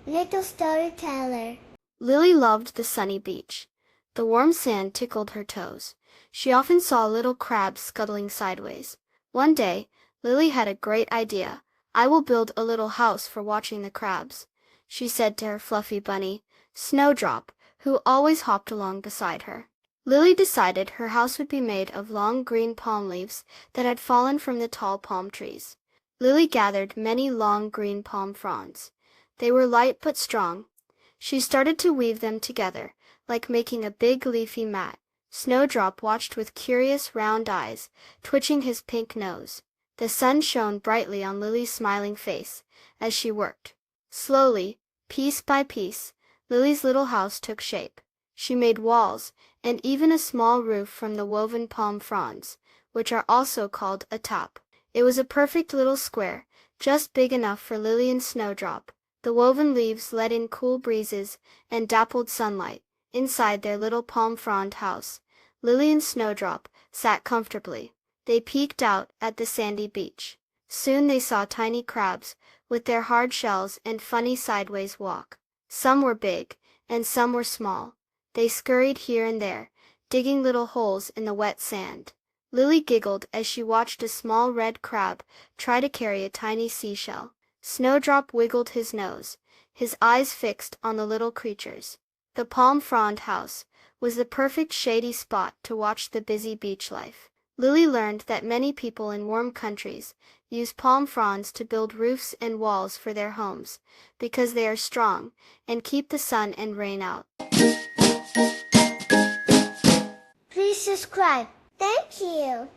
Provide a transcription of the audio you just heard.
Little storyteller. Lily loved the sunny beach. The warm sand tickled her toes. She often saw little crabs scuttling sideways. One day, Lily had a great idea. "I will build a little house for watching the crabs," she said to her fluffy bunny, Snowdrop, who always hopped along beside her. Lily decided her house would be made of long green palm leaves that had fallen from the tall palm trees. Lily gathered many long green palm fronds. They were light but strong. She started to weave them together, like making a big leafy mat. Snowdrop watched with curious round eyes, twitching his pink nose. The sun shone brightly on Lily's smiling face as she worked. Slowly, piece by piece, Lily's little house took shape. She made walls, and even a small roof from the woven palm fronds, which are also called Atap. It was a perfect little square, just big enough for Lily and Snowdrop. The woven leaves let in cool breezes and dappled sunlight. Inside their little palm frond house, Lily and Snowdrop sat comfortably. They peeked out at the sandy beach. Soon they saw tiny crabs, with their hard shells and funny sideways walk. Some were big, and some were small. They scurried here and there, digging little holes in the wet sand. Lily giggled as she watched a small red crab try to carry a tiny seashell. Snowdrop wiggled his nose, his eyes fixed on the little creatures. The palm frond house was the perfect shady spot to watch the busy beach life. Lily learned that many people in warm countries use palm fronds to build roofs and walls for their homes because they are strong and keep the sun and rain out. Please subscribe. Thank you.